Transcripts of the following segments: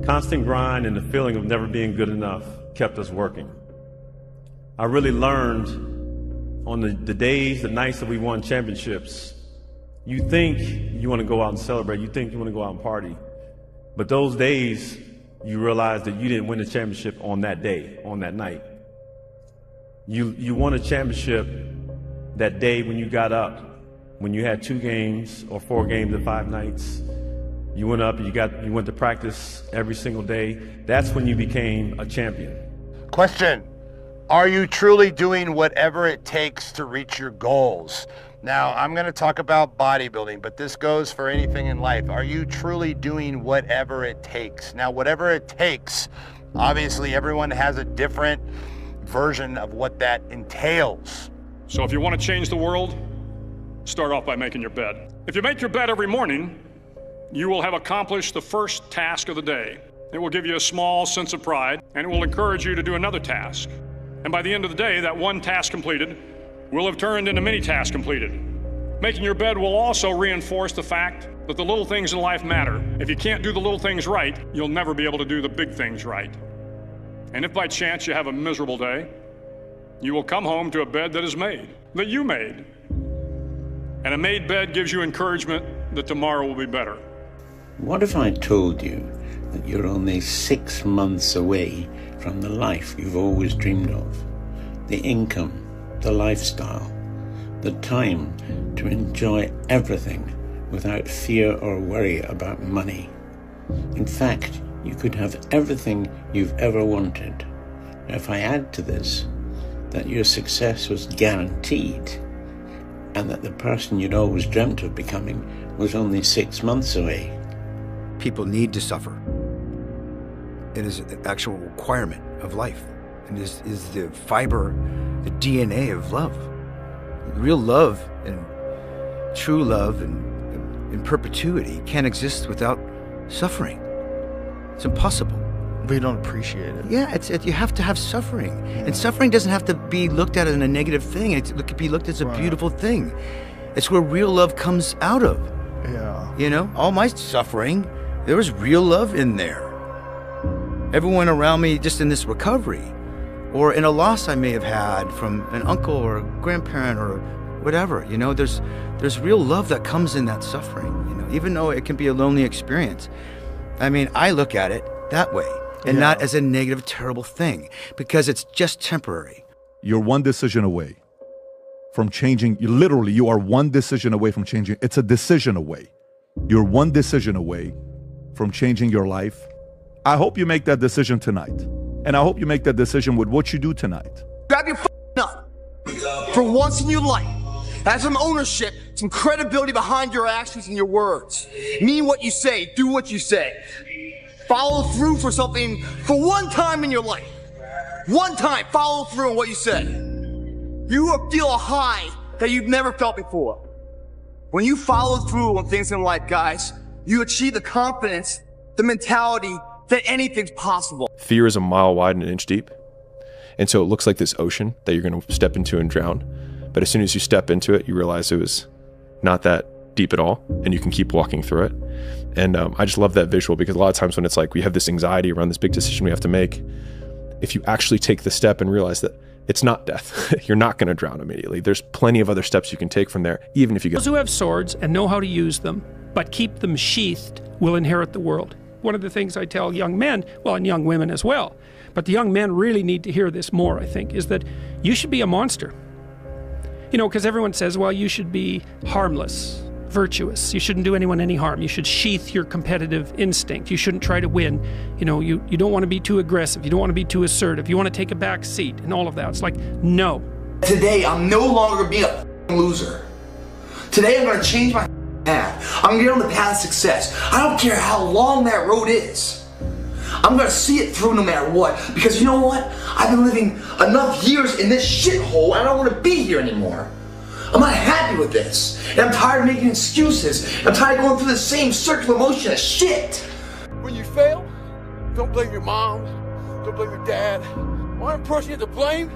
Constant grind and the feeling of never being good enough kept us working. I really learned on the days, the nights that we won championships, you think you want to go out and celebrate, you think you want to go out and party, but those days you realize that you didn't win the championship on that day, on that night. You won a championship that day when you got up, when you had 2 games or 4 games in 5 nights. You went up, you went to practice every single day. That's when you became a champion. Question, are you truly doing whatever it takes to reach your goals? Now, I'm gonna talk about bodybuilding, but this goes for anything in life. Are you truly doing whatever it takes? Now, whatever it takes, obviously everyone has a different version of what that entails. So if you want to change the world, start off by making your bed. If you make your bed every morning, you will have accomplished the first task of the day. It will give you a small sense of pride, and it will encourage you to do another task. And by the end of the day, that one task completed will have turned into many tasks completed. Making your bed will also reinforce the fact that the little things in life matter. If you can't do the little things right, you'll never be able to do the big things right. And if by chance you have a miserable day, you will come home to a bed that is made, that you made. And a made bed gives you encouragement that tomorrow will be better. What if I told you that you're only 6 months away from the life you've always dreamed of? The income, the lifestyle, the time to enjoy everything without fear or worry about money. In fact, you could have everything you've ever wanted. Now, if I add to this that your success was guaranteed and that the person you'd always dreamt of becoming was only 6 months away. People need to suffer. It is an actual requirement of life. And is the fiber, the DNA of love. Real love and true love and in perpetuity can't exist without suffering. It's impossible. We don't appreciate it. Yeah, you have to have suffering. And suffering doesn't have to be looked at as a negative thing. It could be looked at as a beautiful thing. It's where real love comes out of. Yeah. You know, all my suffering, there was real love in there. Everyone around me just in this recovery, or in a loss I may have had from an uncle or a grandparent or whatever, you know, there's real love that comes in that suffering, you know, even though it can be a lonely experience. I mean, I look at it that way and not as a negative, terrible thing, because it's just temporary. You're one decision away from changing. You are one decision away from changing. It's a decision away. You're one decision away from changing your life. I hope you make that decision tonight. And I hope you make that decision with what you do tonight. Grab your nut. For once in your life, have some ownership, some credibility behind your actions and your words. Mean what you say, do what you say. Follow through for something for one time in your life. One time, follow through on what you say. You will feel a high that you've never felt before. When you follow through on things in life, guys, you achieve the confidence, the mentality that anything's possible. Fear is a mile wide and an inch deep. And so it looks like this ocean that you're going to step into and drown. But as soon as you step into it, you realize it was not that deep at all, and you can keep walking through it. And I just love that visual, because a lot of times when it's like we have this anxiety around this big decision we have to make, if you actually take the step and realize that it's not death, you're not going to drown immediately. There's plenty of other steps you can take from there, even if you get... Those who have swords and know how to use them, but keep them sheathed, will inherit the world. One of the things I tell young men, well, and young women as well, but the young men really need to hear this more, I think, is that you should be a monster. You know, because everyone says, well, you should be harmless, virtuous. You shouldn't do anyone any harm. You should sheath your competitive instinct. You shouldn't try to win. You know, you don't want to be too aggressive. You don't want to be too assertive. You want to take a back seat and all of that. It's like, no. Today, I'm no longer being a loser. Today, I'm going to change my path. I'm going to get on the path of success. I don't care how long that road is. I'm going to see it through no matter what. Because you know what? I've been living enough years in this shithole, and I don't want to be here anymore. I'm not happy with this. And I'm tired of making excuses. I'm tired of going through the same circular motion of shit. When you fail, don't blame your mom. Don't blame your dad. One person you have to blame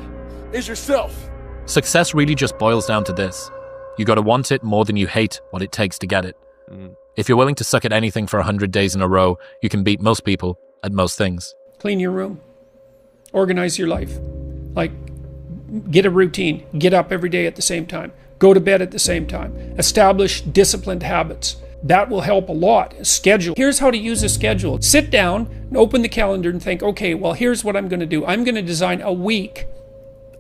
is yourself. Success really just boils down to this. You gotta want it more than you hate what it takes to get it. If you're willing to suck at anything for 100 days in a row, you can beat most people at most things. Clean your room. Organize your life. Like, get a routine. Get up every day at the same time. Go to bed at the same time. Establish disciplined habits. That will help a lot. Schedule. Here's how to use a schedule. Sit down and open the calendar and think, okay, well, here's what I'm going to do. I'm going to design a week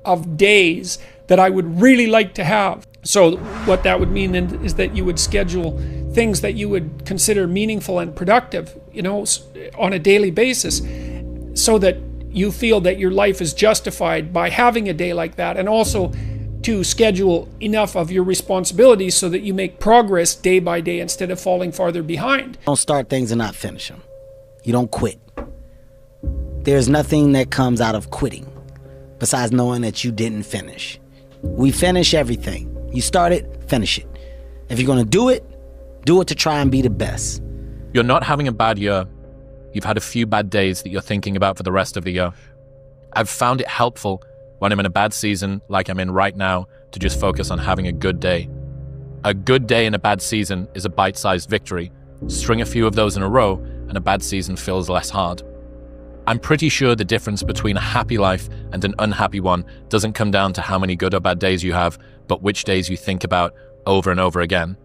of days that I would really like to have. So what that would mean then is that you would schedule things that you would consider meaningful and productive, you know, on a daily basis, so that you feel that your life is justified by having a day like that, and also to schedule enough of your responsibilities so that you make progress day by day instead of falling farther behind. Don't start things and not finish them. You don't quit. There's nothing that comes out of quitting besides knowing that you didn't finish. We finish everything. You start it, finish it. If you're going to do it to try and be the best. You're not having a bad year. You've had a few bad days that you're thinking about for the rest of the year. I've found it helpful when I'm in a bad season, like I'm in right now, to just focus on having a good day. A good day in a bad season is a bite-sized victory. String a few of those in a row, and a bad season feels less hard. I'm pretty sure the difference between a happy life and an unhappy one doesn't come down to how many good or bad days you have, but which days you think about over and over again.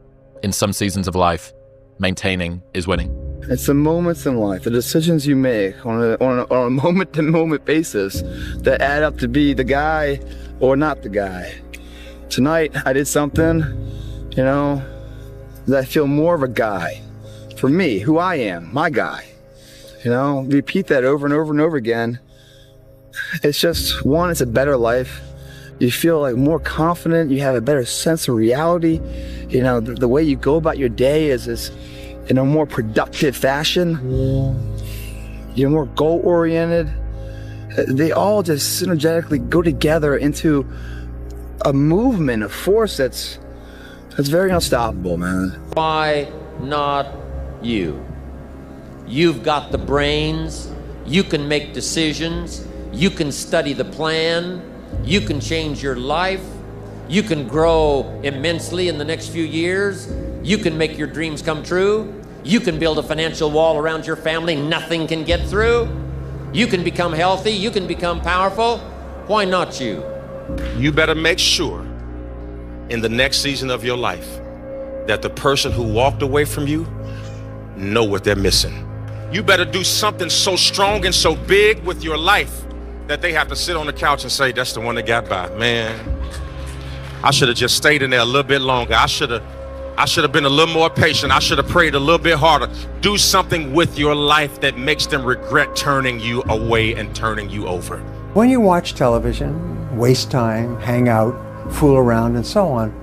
In some seasons of life, maintaining is winning. It's the moments in life, the decisions you make on a moment-to-moment basis that add up to be the guy or not the guy. Tonight, I did something, you know, that I feel more of a guy. For me, who I am, my guy. You know, repeat that over and over and over again. It's just, one, it's a better life. You feel like more confident, you have a better sense of reality. You know, the way you go about your day is in a more productive fashion. You're more goal-oriented. They all just synergetically go together into a movement, a force that's very unstoppable, man. Why not you? You've got the brains, you can make decisions, you can study the plan, you can change your life, you can grow immensely in the next few years, you can make your dreams come true, you can build a financial wall around your family nothing can get through, you can become healthy, you can become powerful. Why not you? You better make sure in the next season of your life that the person who walked away from you know what they're missing. You better do something so strong and so big with your life that they have to sit on the couch and say, that's the one that got by. Man, I should have just stayed in there a little bit longer. I should have been a little more patient. I should have prayed a little bit harder. Do something with your life that makes them regret turning you away and turning you over. When you watch television, waste time, hang out, fool around, and so on,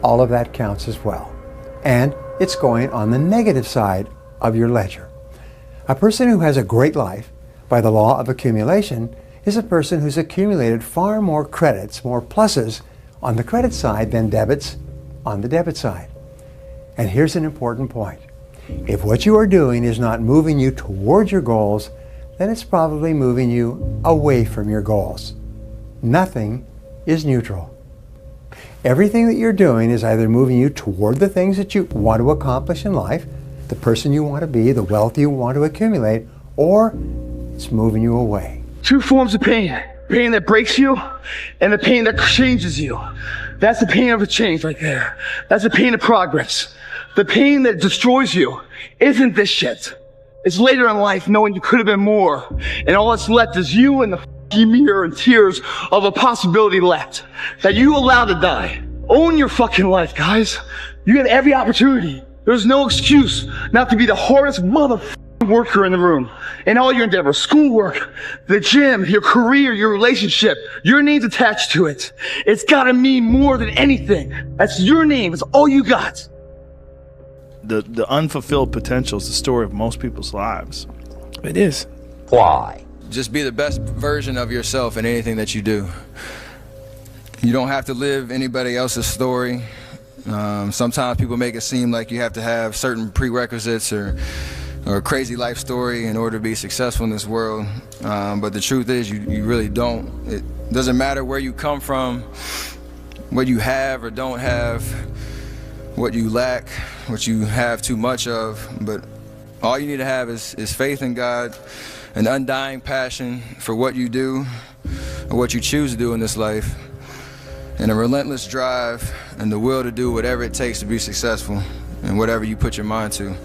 all of that counts as well. And it's going on the negative side of your ledger. A person who has a great life, by the law of accumulation, is a person who's accumulated far more credits, more pluses on the credit side than debits on the debit side. And here's an important point. If what you are doing is not moving you towards your goals, then it's probably moving you away from your goals. Nothing is neutral. Everything that you're doing is either moving you toward the things that you want to accomplish in life, the person you want to be, the wealth you want to accumulate, or it's moving you away. Two forms of pain. Pain that breaks you and the pain that changes you. That's the pain of a change right there. That's the pain of progress. The pain that destroys you isn't this shit. It's later in life knowing you could have been more. And all that's left is you and the mirror and tears of a possibility left that you allowed to die. Own your fucking life, guys. You get every opportunity. There's no excuse not to be the hardest motherfucking worker in the room. In all your endeavors, schoolwork, the gym, your career, your relationship, your name's attached to it. It's gotta mean more than anything. That's your name. It's all you got. The unfulfilled potential is the story of most people's lives. It is. Why? Just be the best version of yourself in anything that you do. You don't have to live anybody else's story. Sometimes people make it seem like you have to have certain prerequisites or a crazy life story in order to be successful in this world. But the truth is you really don't. It doesn't matter where you come from, what you have or don't have, what you lack, what you have too much of, but All you need to have is faith in God, an undying passion for what you do or what you choose to do in this life, and a relentless drive and the will to do whatever it takes to be successful in whatever you put your mind to.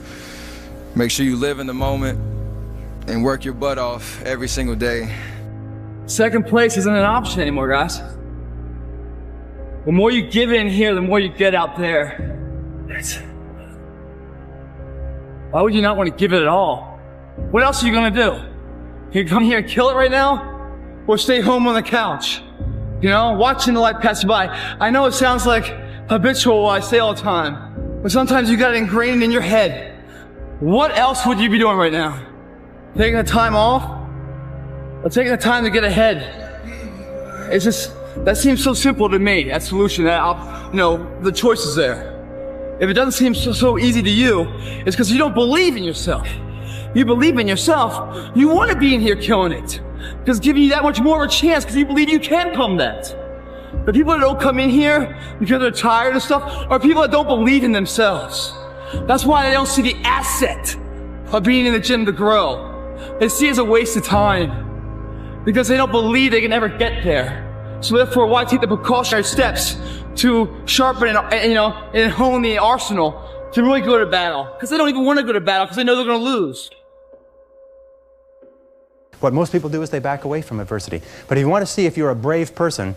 Make sure you live in the moment and work your butt off every single day. Second place isn't an option anymore, guys. The more you give in here, the more you get out there. Why would you not want to give it at all? What else are you gonna do? You come here and kill it right now? Or stay home on the couch? You know, watching the light pass you by. I know it sounds like habitual what I say all the time, but sometimes you got it ingrained in your head. What else would you be doing right now? Taking the time off? Or taking the time to get ahead? It's just, that seems so simple to me, that solution, that, you know, the choice is there. If it doesn't seem so easy to you, it's because you don't believe in yourself. You believe in yourself, you want to be in here killing it. Because giving you that much more of a chance because you believe you can come that. The people that don't come in here because they're tired of stuff are people that don't believe in themselves. That's why they don't see the asset of being in the gym to grow. They see it as a waste of time because they don't believe they can ever get there. So therefore, why take the precautionary steps to sharpen and hone the arsenal to really go to battle? Because they don't even want to go to battle because they know they're going to lose. What most people do is they back away from adversity. But if you want to see if you're a brave person,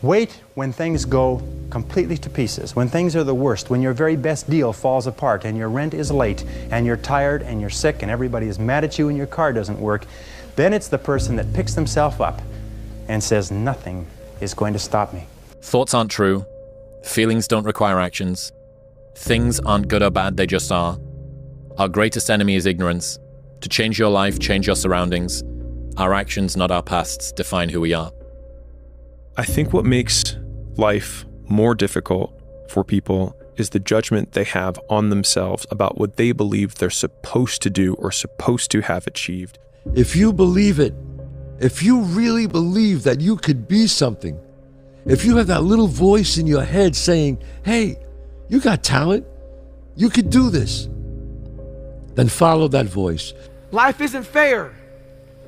wait when things go completely to pieces, when things are the worst, when your very best deal falls apart and your rent is late and you're tired and you're sick and everybody is mad at you and your car doesn't work. Then it's the person that picks themselves up and says, nothing is going to stop me. Thoughts aren't true. Feelings don't require actions. Things aren't good or bad, they just are. Our greatest enemy is ignorance. To change your life, change your surroundings. Our actions, not our pasts, define who we are. I think what makes life more difficult for people is the judgment they have on themselves about what they believe they're supposed to do or supposed to have achieved. If you believe it, if you really believe that you could be something, if you have that little voice in your head saying, hey, you got talent, you could do this, then follow that voice. Life isn't fair.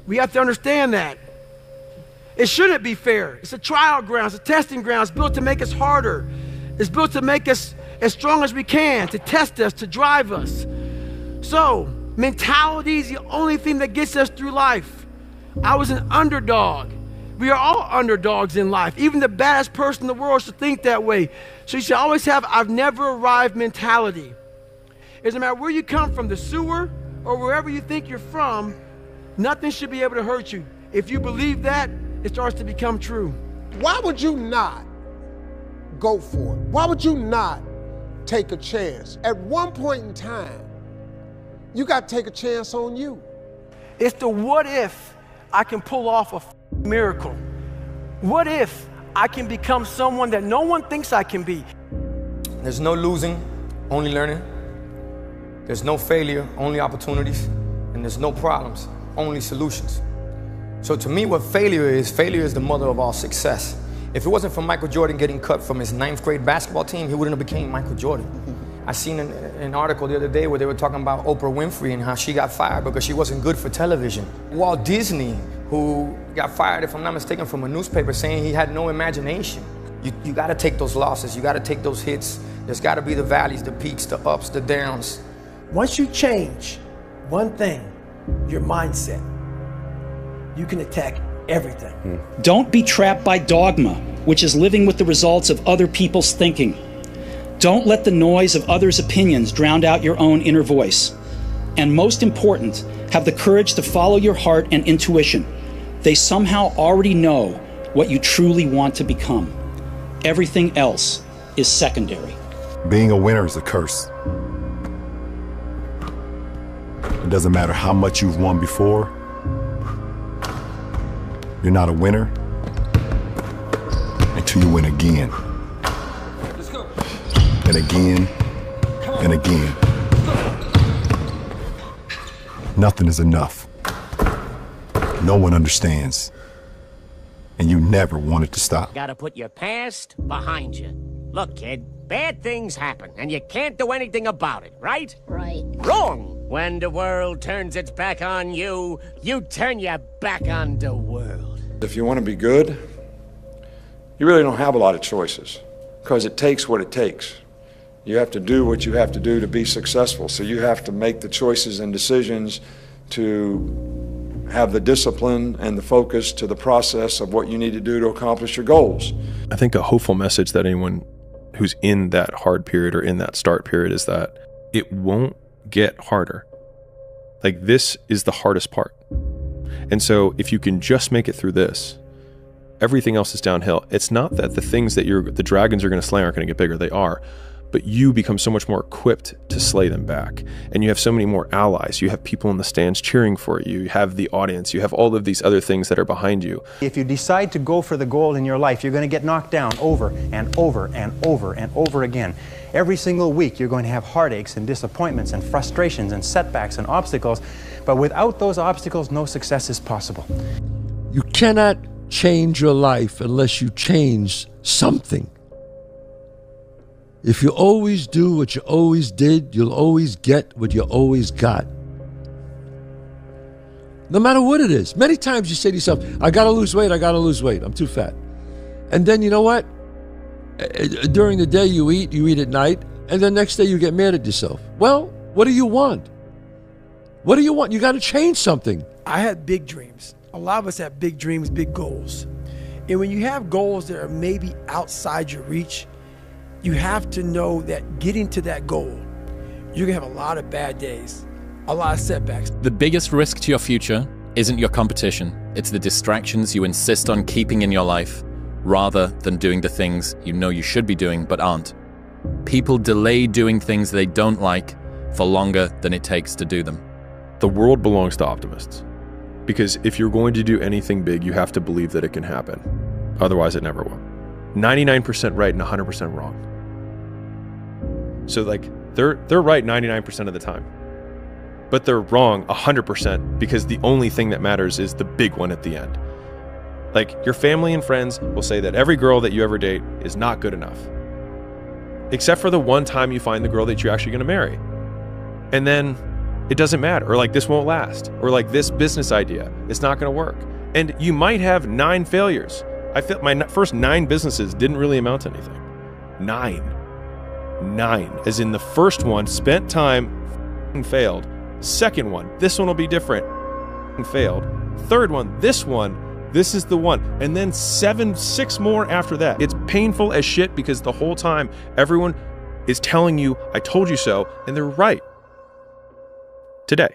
We have to understand that. It shouldn't be fair. It's a trial ground, it's a testing ground. It's built to make us harder. It's built to make us as strong as we can, to test us, to drive us. So, mentality is the only thing that gets us through life. I was an underdog. We are all underdogs in life. Even the baddest person in the world should think that way. So you should always have I've never arrived mentality. It doesn't matter where you come from, the sewer or wherever you think you're from, nothing should be able to hurt you. If you believe that, it starts to become true. Why would you not go for it? Why would you not take a chance? At one point in time, you got to take a chance on you. It's the what if I can pull off a miracle. What if I can become someone that no one thinks I can be? There's no losing, only learning. There's no failure, only opportunities. And there's no problems, only solutions. So to me, what failure is the mother of all success. If it wasn't for Michael Jordan getting cut from his 9th grade basketball team, he wouldn't have became Michael Jordan. I seen an article the other day where they were talking about Oprah Winfrey and how she got fired because she wasn't good for television. Walt Disney, who got fired, if I'm not mistaken, from a newspaper saying he had no imagination. You gotta take those losses, you gotta take those hits. There's gotta be the valleys, the peaks, the ups, the downs. Once you change one thing, your mindset, you can attack everything. Don't be trapped by dogma, which is living with the results of other people's thinking. Don't let the noise of others' opinions drown out your own inner voice. And most important, have the courage to follow your heart and intuition. They somehow already know what you truly want to become. Everything else is secondary. Being a winner is a curse. It doesn't matter how much you've won before. You're not a winner until you win again. Let's go. And again, and again. Nothing is enough. No one understands. And you never want it to stop. Gotta put your past behind you. Look, kid, bad things happen, and you can't do anything about it, right? Right. Wrong! When the world turns its back on you, you turn your back on the world. If you want to be good, you really don't have a lot of choices, because it takes what it takes. You have to do what you have to do to be successful. So you have to make the choices and decisions to have the discipline and the focus to the process of what you need to do to accomplish your goals. I think a hopeful message that anyone who's in that hard period or in that start period is that it won't get harder. Like, this is the hardest part. And so if you can just make it through this, everything else is downhill. It's not that the things that the dragons are going to slay aren't going to get bigger. They are. But you become so much more equipped to slay them back. And you have so many more allies. You have people in the stands cheering for you. You have the audience. You have all of these other things that are behind you. If you decide to go for the goal in your life, you're going to get knocked down over and over and over and over again. Every single week, you're going to have heartaches and disappointments and frustrations and setbacks and obstacles. But without those obstacles, no success is possible. You cannot change your life unless you change something. If you always do what you always did, you'll always get what you always got. No matter what it is. Many times you say to yourself, I gotta lose weight, I'm too fat. And then you know what? During the day you eat at night, and the next day you get mad at yourself. Well, what do you want? What do you want? You gotta change something. I had big dreams. A lot of us have big dreams, big goals. And when you have goals that are maybe outside your reach, you have to know that getting to that goal, you're gonna have a lot of bad days, a lot of setbacks. The biggest risk to your future isn't your competition. It's the distractions you insist on keeping in your life, rather than doing the things you know you should be doing but aren't. People delay doing things they don't like for longer than it takes to do them. The world belongs to optimists. Because if you're going to do anything big, you have to believe that it can happen. Otherwise, it never will. 99% right and 100% wrong. So like, they're right 99% of the time. But they're wrong 100% because the only thing that matters is the big one at the end. Like, your family and friends will say that every girl that you ever date is not good enough. Except for the one time you find the girl that you're actually going to marry. And then it doesn't matter. Or like, this won't last. Or like, this business idea, it's not going to work. And you might have 9 failures. I feel my first 9 businesses didn't really amount to anything. 9. As in the first one, spent time, failed. Second one, this one will be different, failed. Third one, this is the one. And then 6 more after that. It's painful as shit because the whole time everyone is telling you, I told you so, and they're right. Today.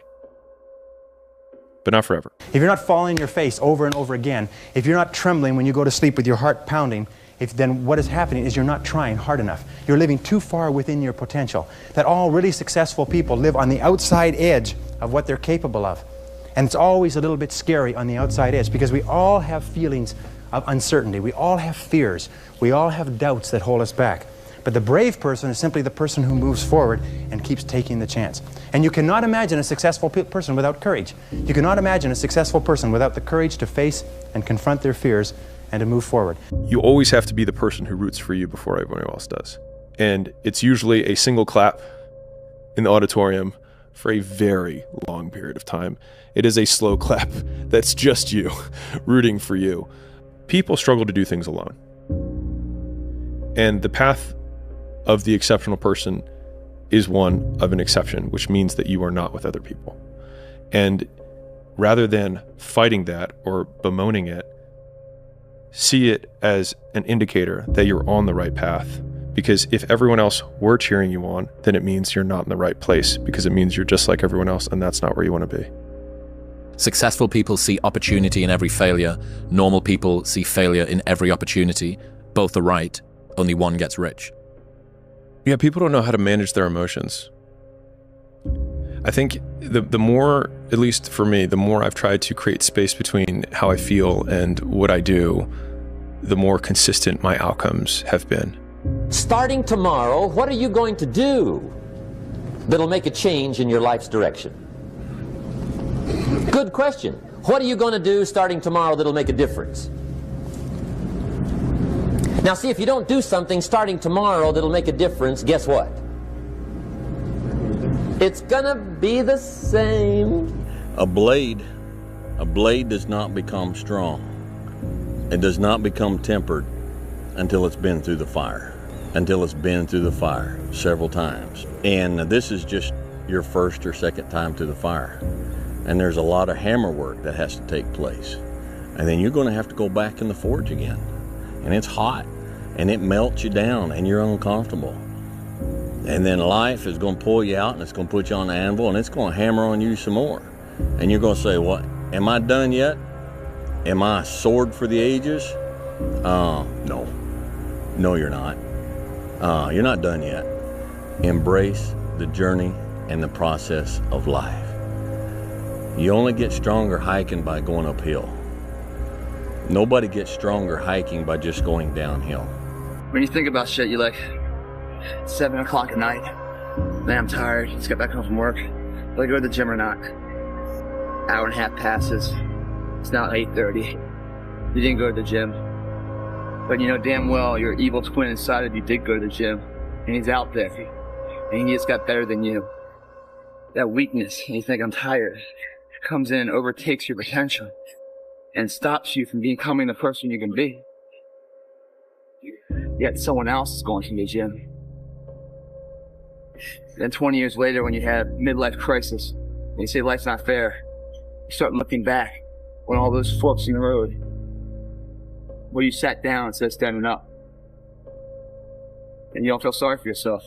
But not forever. If you're not falling on your face over and over again, if you're not trembling when you go to sleep with your heart pounding, then what is happening is you're not trying hard enough. You're living too far within your potential. That all really successful people live on the outside edge of what they're capable of. And it's always a little bit scary on the outside edge because we all have feelings of uncertainty. We all have fears. We all have doubts that hold us back. But the brave person is simply the person who moves forward and keeps taking the chance. And you cannot imagine a successful person without courage. You cannot imagine a successful person without the courage to face and confront their fears and to move forward. You always have to be the person who roots for you before everyone else does. And it's usually a single clap in the auditorium for a very long period of time. It is a slow clap that's just you rooting for you. People struggle to do things alone. And the path of the exceptional person is one of an exception, which means that you are not with other people. And rather than fighting that or bemoaning it, see it as an indicator that you're on the right path. Because if everyone else were cheering you on, then it means you're not in the right place, because it means you're just like everyone else, and that's not where you want to be. Successful people see opportunity in every failure. Normal people see failure in every opportunity. Both are right. Only one gets rich. Yeah, people don't know how to manage their emotions. I think the more, at least for me, the more I've tried to create space between how I feel and what I do, the more consistent my outcomes have been. Starting tomorrow, what are you going to do that'll make a change in your life's direction? Good question. What are you going to do starting tomorrow that'll make a difference? Now see, if you don't do something starting tomorrow that'll make a difference, guess what? it's gonna be the same. A blade does not become strong. It does not become tempered until it's been through the fire. Until it's been through the fire several times. And this is just your first or second time through the fire. And there's a lot of hammer work that has to take place. And then you're going to have to go back in the forge again. And it's hot, and it melts you down, and you're uncomfortable. And then life is going to pull you out, and it's going to put you on the anvil, and it's going to hammer on you some more. And you're going to say, what, am I done yet? Am I a sword for the ages? No. No, you're not. You're not done yet. Embrace the journey and the process of life. You only get stronger hiking by going uphill. Nobody gets stronger hiking by just going downhill. When you think about shit, you're like, 7 o'clock at night. Man, I'm tired. Just got back home from work. Do I go to the gym or not? Hour and a half passes. It's now 8:30. You didn't go to the gym. But you know damn well your evil twin inside of you did go to the gym. And he's out there. And he just got better than you. That weakness, and you think I'm tired, comes in and overtakes your potential. And stops you from becoming the person you can be. Yet someone else is going to the gym. Then 20 years later, when you have midlife crisis, and you say life's not fair, you start looking back on all those forks in the road where you sat down instead of standing up. And you don't feel sorry for yourself.